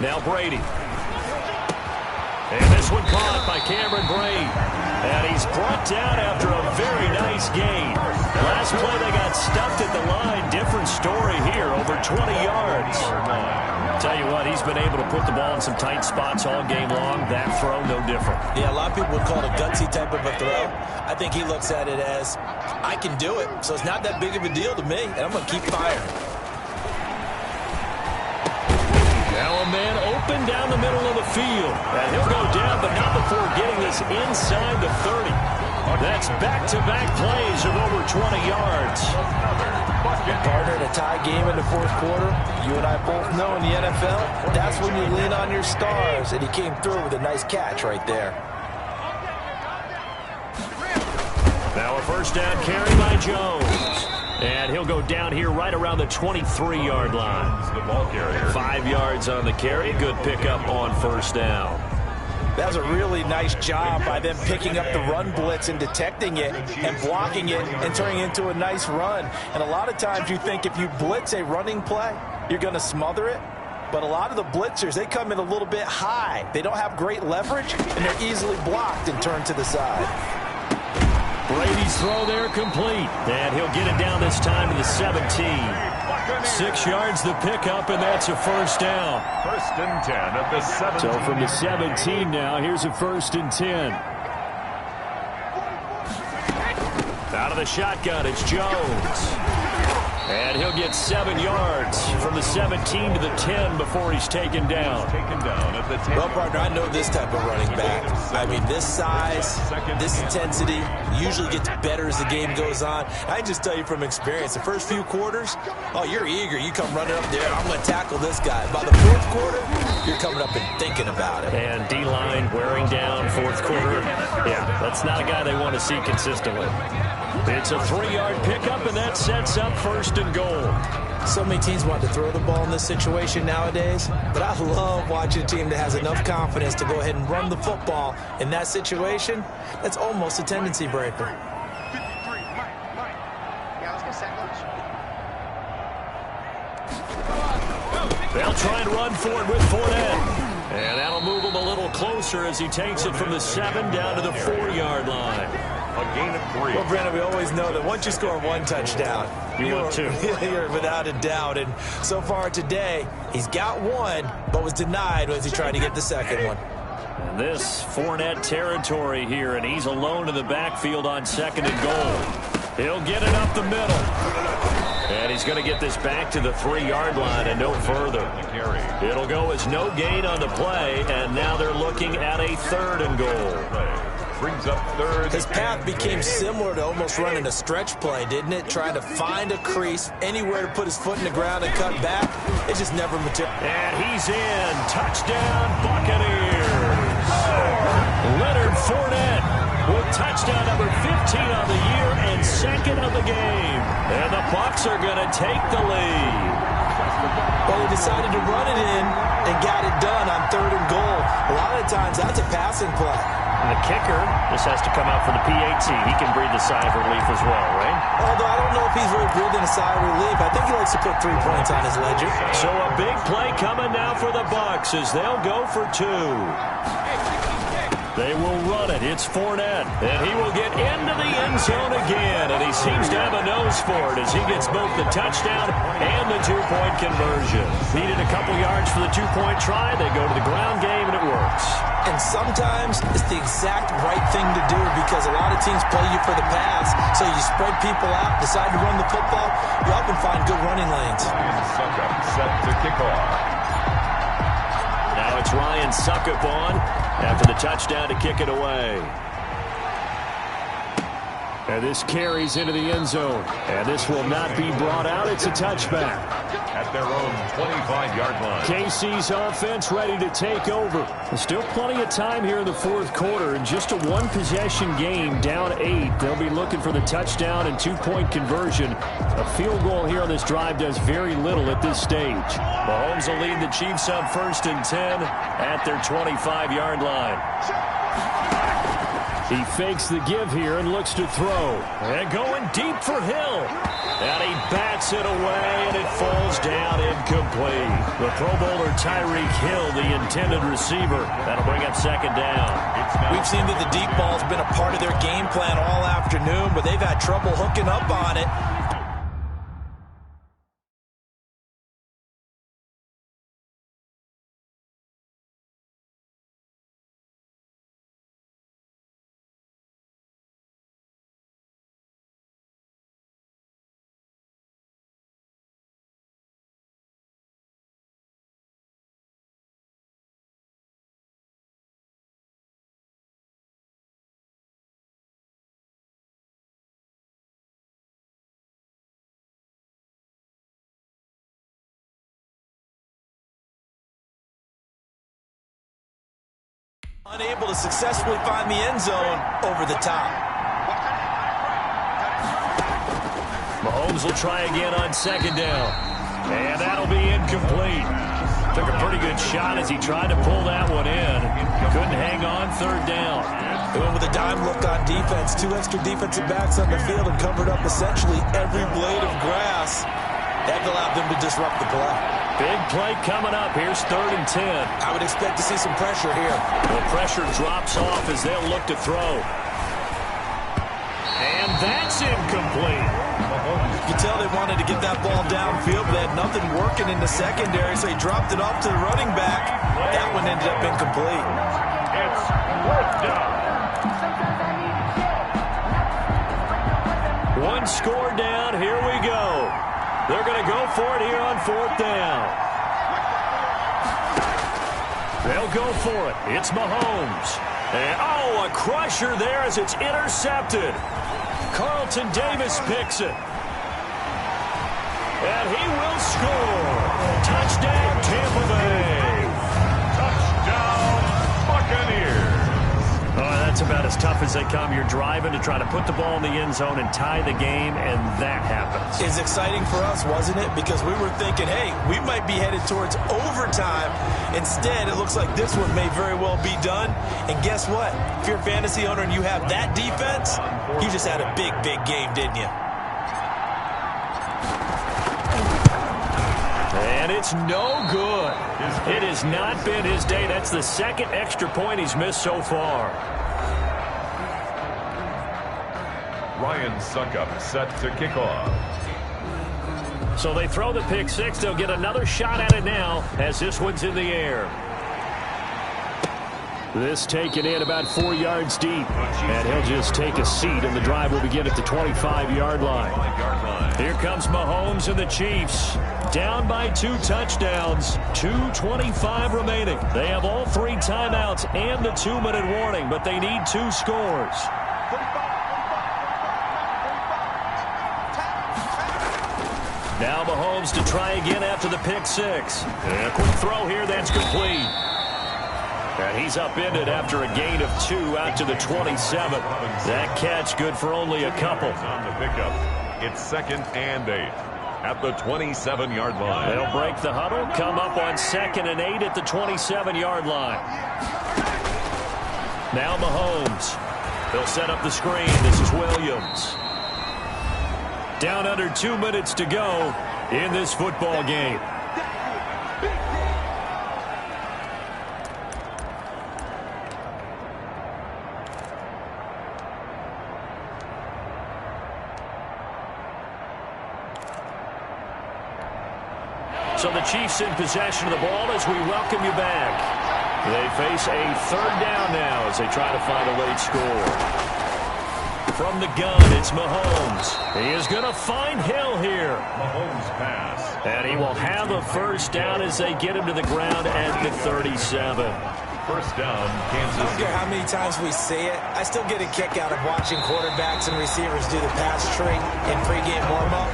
S2: Now Brady. And this one caught by Cameron Brate. And he's brought down after a very nice gain. Last play they got stuffed at the line. Different story here, over 20 yards. Tell you what, he's been able to put the ball in some tight spots all game long. That throw, no different.
S3: Yeah, a lot of people would call it a gutsy type of a throw. I think he looks at it as, I can do it, so it's not that big of a deal to me, and I'm going to keep firing.
S2: Now a man open down the middle of the field. And he'll go down, but not before getting this inside the 30. That's back-to-back plays of over 20 yards.
S3: Partner, in a tie game in the fourth quarter, you and I both know in the NFL, that's when you lean on your stars, and he came through with a nice catch right there.
S2: Now a first down carry by Jones. And he'll go down here right around the 23-yard line.
S1: The ball carrier.
S2: 5 yards on the carry. Good pickup on first down.
S3: That was a really nice job by them picking up the run blitz and detecting it and blocking it and turning it into a nice run. And a lot of times you think if you blitz a running play, you're going to smother it. But a lot of the blitzers, they come in a little bit high. They don't have great leverage, and they're easily blocked and turned to the side.
S2: Brady's throw there complete. And he'll get it down this time to the 17. 6 yards the pickup, and that's a first down.
S1: 1st and 10 at the 17.
S2: So from the 17 now, here's a 1st and 10. Out of the shotgun, it's Jones. And he'll get 7 yards from the 17 to the 10 before he's taken down.
S1: At the 10.
S3: Well, partner, I know this type of running back. I mean, this size, this intensity usually gets better as the game goes on. I just tell you from experience, the first few quarters, oh, you're eager. You come running up there, I'm going to tackle this guy. By the fourth quarter, you're coming up and thinking about it.
S2: And D-line wearing down fourth quarter. Yeah, that's not a guy they want to see consistently. It's a 3-yard pickup, and that sets up 1st and goal.
S3: So many teams want to throw the ball in this situation nowadays, but I love watching a team that has enough confidence to go ahead and run the football in that situation. That's almost a tendency breaker.
S2: They'll try and run for it with Fournette. And that'll move him a little closer as he takes it from the 7 down to the 4-yard line.
S1: A gain of 3.
S3: Well, Brandon, we always know that once you score 1 touchdown,
S2: You want 2.
S3: You're without a doubt. And so far today, he's got 1, but was denied as he tried to get the second one.
S2: And this Fournette territory here, and he's alone in the backfield on 2nd and goal. He'll get it up the middle. And he's going to get this back to the 3-yard line and no further. It'll go as no gain on the play, and now they're looking at a 3rd and goal.
S1: Brings up 3rd.
S3: His path became similar to almost running a stretch play, didn't it? Trying to find a crease, anywhere to put his foot in the ground and cut back. It just never materialized.
S2: And he's in. Touchdown, Buccaneers. Leonard Fournette with touchdown number 15 on the year and 2nd of the game. And the Bucs are going to take the lead.
S3: Well, he decided to run it in and got it done on 3rd and goal. A lot of times, that's a passing play.
S2: And the kicker just has to come out for the PAT. He can breathe a sigh of relief as well, right?
S3: Although I don't know if he's really breathing a sigh of relief. I think he likes to put 3 points on his ledger.
S2: So a big play coming now for the Bucs as they'll go for 2. They will run it. It's Fournette. And he will get into the end zone again. And he seems to have a nose for it as he gets both the touchdown and the 2-point conversion. Needed a couple yards for the 2-point try. They go to the ground game, and it works.
S3: And sometimes it's the exact right thing to do because a lot of teams play you for the pass. So you spread people out, decide to run the football. You often find good running lanes.
S1: Suckup set to kick off.
S2: Now it's Ryan Suckup on after the touchdown to kick it away. And this carries into the end zone. And this will not be brought out. It's a touchback.
S1: At their own 25-yard line.
S2: KC's offense ready to take over. There's still plenty of time here in the fourth quarter. In just a one-possession game, down 8. They'll be looking for the touchdown and two-point conversion. A field goal here on this drive does very little at this stage. Mahomes will lead the Chiefs up 1st and 10 at their 25-yard line. He fakes the give here and looks to throw. And going deep for Hill. And he bats it away, and it falls down incomplete. The Pro Bowler Tyreek Hill, the intended receiver. That'll bring up 2nd down.
S4: We've seen that the deep ball's been a part of their game plan all afternoon, but they've had trouble hooking up on it. Unable to successfully find the end zone over the top.
S2: Mahomes will try again on 2nd down. And that'll be incomplete. Took a pretty good shot as he tried to pull that one in. Couldn't hang on 3rd down.
S3: They went with a dime look on defense. 2 extra defensive backs on the field and covered up essentially every blade of grass. That allowed them to disrupt the play.
S2: Big play coming up. Here's 3rd and 10.
S3: I would expect to see some pressure here.
S2: The pressure drops off as they'll look to throw. And that's incomplete.
S3: You can tell they wanted to get that ball downfield, but they had nothing working in the secondary, so he dropped it off to the running back. That one ended up incomplete.
S1: It's 4th down.
S2: One score down. Here we go. They're going to go for it here on 4th down. They'll go for it. It's Mahomes. And, oh, a crusher there as it's intercepted. Carlton Davis picks it. And he will score. Touchdown, Tampa Bay.
S1: Touchdown, Buccaneers.
S2: Oh, that's about as tough as they come. You're driving to try to put the ball in the end zone and tie the game, and that happens.
S3: It's exciting for us, wasn't it? Because we were thinking, hey, we might be headed towards overtime. Instead, it looks like this one may very well be done. And guess what? If you're a fantasy owner and you have that defense, you just had a big, big game, didn't you?
S2: And it's no good. It has not been his day. That's the 2nd extra point he's missed so far.
S1: Ryan Suckup set to kick off.
S2: So they throw the pick 6. They'll get another shot at it now as this one's in the air. This taken in about 4 yards deep. And he'll just take a seat, and the drive will begin at the 25-yard line. Here comes Mahomes and the Chiefs. Down by 2 touchdowns. 2:25 remaining. They have all 3 timeouts and the 2-minute warning, but they need 2 scores. Now Mahomes to try again after the pick 6. And a quick throw here, that's complete. And he's upended after a gain of 2 out to the 27. That catch good for only a couple.
S1: On the pickup, it's 2nd and 8 at the 27-yard line.
S2: They'll break the huddle, come up on 2nd and 8 at the 27-yard line. Now Mahomes. They'll set up the screen. This is Williams. Down under 2 minutes to go in this football game. So the Chiefs in possession of the ball as we welcome you back. They face a 3rd down now as they try to find a late score. From the gun, it's Mahomes. He is going to find Hill here.
S1: Mahomes pass.
S2: And he will have a 1st down as they get him to the ground at the 37.
S1: First down, Kansas
S3: I don't
S1: City.
S3: care how many times we say it, I still get a kick out of watching quarterbacks and receivers do the pass tree in pregame warm-up.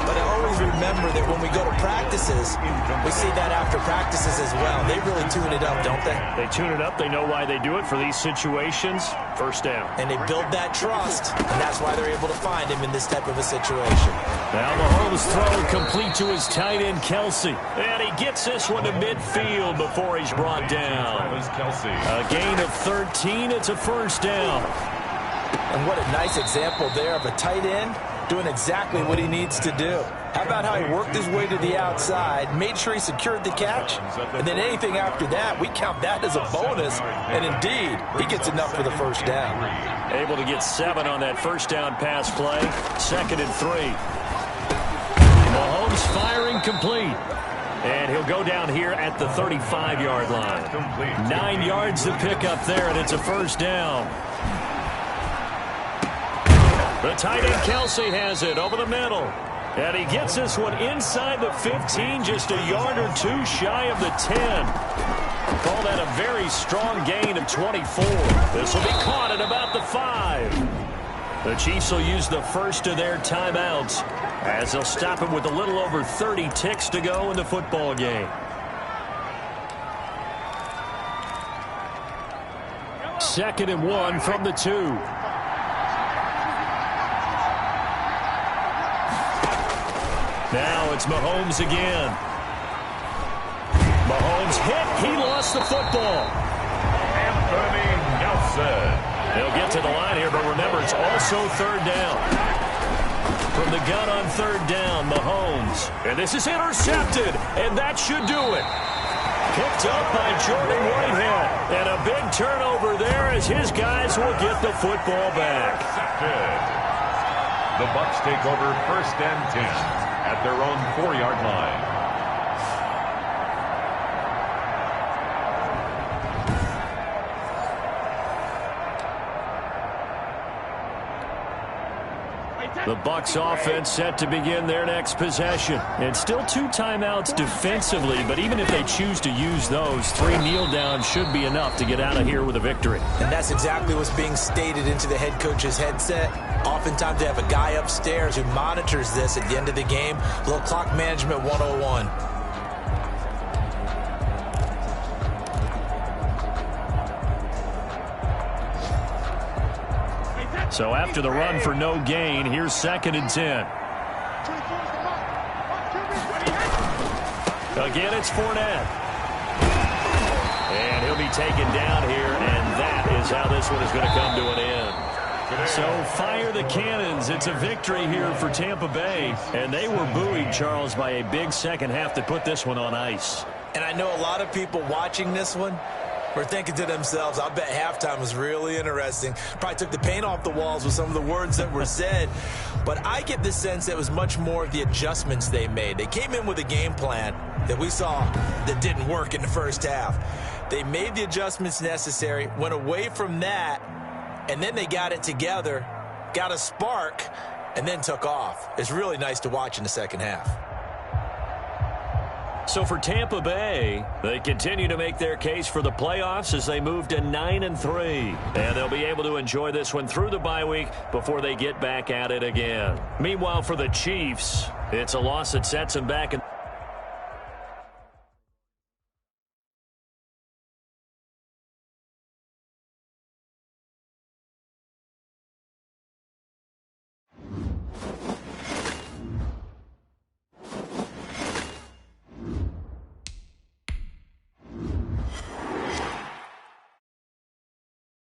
S3: But I always remember that when we go to practices, we see that after practices as well. They really tune it up, don't they?
S2: They tune it up. They know why they do it for these situations. First down.
S3: And they build that trust, and that's why they're able to find him in this type of a situation.
S2: Now Mahomes throw complete to his tight end, Kelsey. And he gets this one to midfield before he's brought down.
S1: Travis Kelce.
S2: A gain of 13. It's a first down.
S3: And what a nice example there of a tight end doing exactly what he needs to do. How about how he worked his way to the outside, made sure he secured the catch, and then anything after that, we count that as a bonus. And indeed, he gets enough for the first down.
S2: Able to get 7 on that first down pass play. 2nd and 3. Mahomes firing complete. And he'll go down here at the 35-yard line. 9 yards to pick up there, and it's a first down. The tight end Kelsey has it over the middle. And he gets this one inside the 15, just a yard or two shy of the 10. Call that a very strong gain of 24. This will be caught at about the 5. The Chiefs will use the first of their timeouts as they'll stop him with a little over 30 ticks to go in the football game. 2nd and 1 from the 2. Now it's Mahomes again. Mahomes hit. He lost the football.
S1: Anthony Nelson.
S2: They'll get to the line here, but remember, it's also 3rd down. From the gun on 3rd down, Mahomes. And this is intercepted, and that should do it. Picked up by Jordan Whitehead. And a big turnover there as his guys will get the football back.
S1: The Bucs take over 1st and 10. At their own 4-yard line.
S2: The Bucs offense set to begin their next possession. And still 2 timeouts defensively, but even if they choose to use those, 3 kneel downs should be enough to get out of here with a victory.
S3: And that's exactly what's being stated into the head coach's headset. Oftentimes they have a guy upstairs who monitors this at the end of the game. A little clock management 101.
S2: So after the run for no gain, here's 2nd and 10. Again, it's Fournette. And he'll be taken down here, and that is how this one is going to come to an end. So fire the cannons. It's a victory here for Tampa Bay. And they were buoyed, Charles, by a big second half to put this one on ice.
S3: And I know a lot of people watching this one were thinking to themselves, I bet halftime was really interesting. Probably took the paint off the walls with some of the words that were said. But I get the sense that it was much more of the adjustments they made. They came in with a game plan that we saw that didn't work in the first half. They made the adjustments necessary, went away from that, and then they got it together, got a spark, and then took off. It's really nice to watch in the second half.
S2: So for Tampa Bay, they continue to make their case for the playoffs as they move to 9-3. And they'll be able to enjoy this one through the bye week before they get back at it again. Meanwhile, for the Chiefs, it's a loss that sets them back in